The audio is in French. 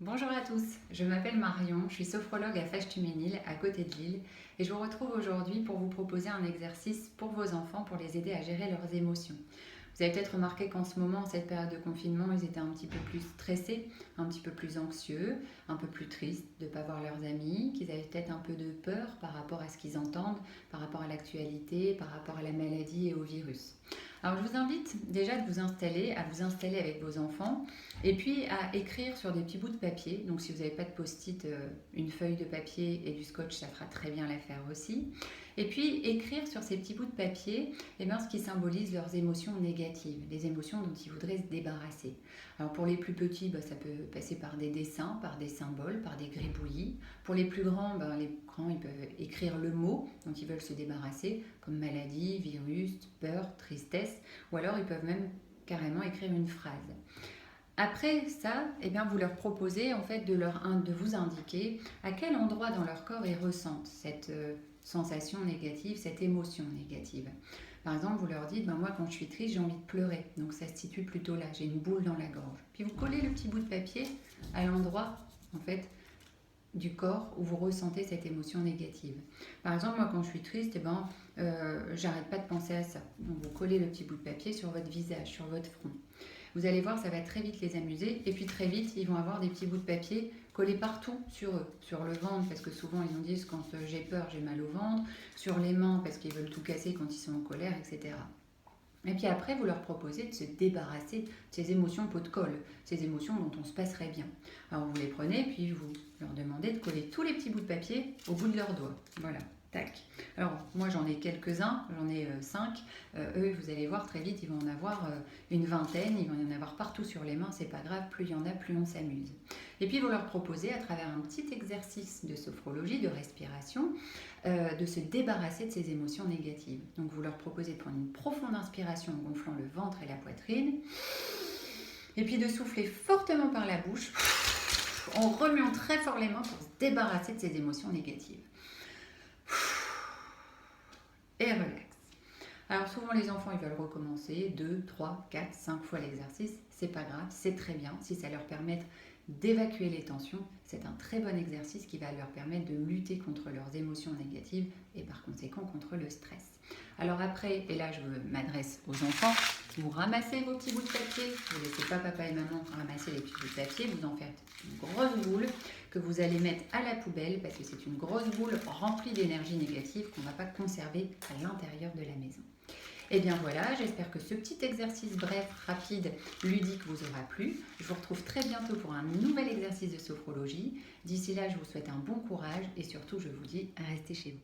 Bonjour à tous, je m'appelle Marion, je suis sophrologue à Fèche-Tuménil, à côté de Lille, et je vous retrouve aujourd'hui pour vous proposer un exercice pour vos enfants pour les aider à gérer leurs émotions. Vous avez peut-être remarqué qu'en ce moment, en cette période de confinement, ils étaient un petit peu plus stressés, un petit peu plus anxieux, un peu plus tristes de ne pas voir leurs amis, qu'ils avaient peut-être un peu de peur par rapport à ce qu'ils entendent, par rapport à l'actualité, par rapport à la maladie et au virus. Alors je vous invite déjà à vous installer avec vos enfants et puis à écrire sur des petits bouts de papier. Donc si vous n'avez pas de post-it, une feuille de papier et du scotch, ça fera très bien l'affaire aussi. Et puis écrire sur ces petits bouts de papier ce qui symbolise leurs émotions négatives, les émotions dont ils voudraient se débarrasser. Alors pour les plus petits, ça peut passer par des dessins, par des symboles, par des gribouillis. Pour les plus grands, les grands ils peuvent écrire le mot dont ils veulent se débarrasser, comme maladie, virus, peur, tristesse, ou alors ils peuvent même carrément écrire une phrase. Après ça, vous leur proposez en fait de vous indiquer à quel endroit dans leur corps ils ressentent cette sensation négative, cette émotion négative. Par exemple, vous leur dites, moi quand je suis triste, j'ai envie de pleurer. Donc ça se situe plutôt là, j'ai une boule dans la gorge. Puis vous collez le petit bout de papier à l'endroit en fait du corps où vous ressentez cette émotion négative. Par exemple, moi quand je suis triste, j'arrête pas de penser à ça. Donc vous collez le petit bout de papier sur votre visage, sur votre front. Vous allez voir, ça va très vite les amuser. Et puis très vite, ils vont avoir des petits bouts de papier collés partout sur eux. Sur le ventre, parce que souvent ils nous disent quand j'ai peur, j'ai mal au ventre. Sur les mains, parce qu'ils veulent tout casser quand ils sont en colère, etc. Et puis après, vous leur proposez de se débarrasser de ces émotions pot de colle, ces émotions dont on se passerait bien. Alors vous les prenez, puis vous leur demandez de coller tous les petits bouts de papier au bout de leurs doigts. Voilà. Tac. Alors, moi j'en ai quelques-uns, j'en ai 5. Eux, vous allez voir très vite, ils vont en avoir une vingtaine, ils vont y en avoir partout sur les mains, c'est pas grave, plus il y en a, plus on s'amuse. Et puis vous leur proposez, à travers un petit exercice de sophrologie, de respiration, de se débarrasser de ces émotions négatives. Donc vous leur proposez de prendre une profonde inspiration en gonflant le ventre et la poitrine, et puis de souffler fortement par la bouche, en remuant très fort les mains pour se débarrasser de ces émotions négatives. Et relax. Alors souvent les enfants ils veulent recommencer 2, 3, 4, 5 fois l'exercice, c'est pas grave, c'est très bien si ça leur permet d'évacuer les tensions, c'est un très bon exercice qui va leur permettre de lutter contre leurs émotions négatives et par conséquent contre le stress. Alors après, et là je m'adresse aux enfants, vous ramassez vos petits bouts de papier, vous ne laissez pas papa et maman ramasser les petits bouts de papier, vous en faites une grosse boule que vous allez mettre à la poubelle parce que c'est une grosse boule remplie d'énergie négative qu'on ne va pas conserver à l'intérieur de la maison. Et bien voilà, j'espère que ce petit exercice bref, rapide, ludique vous aura plu. Je vous retrouve très bientôt pour un nouvel exercice de sophrologie. D'ici là, je vous souhaite un bon courage et surtout, je vous dis, restez chez vous.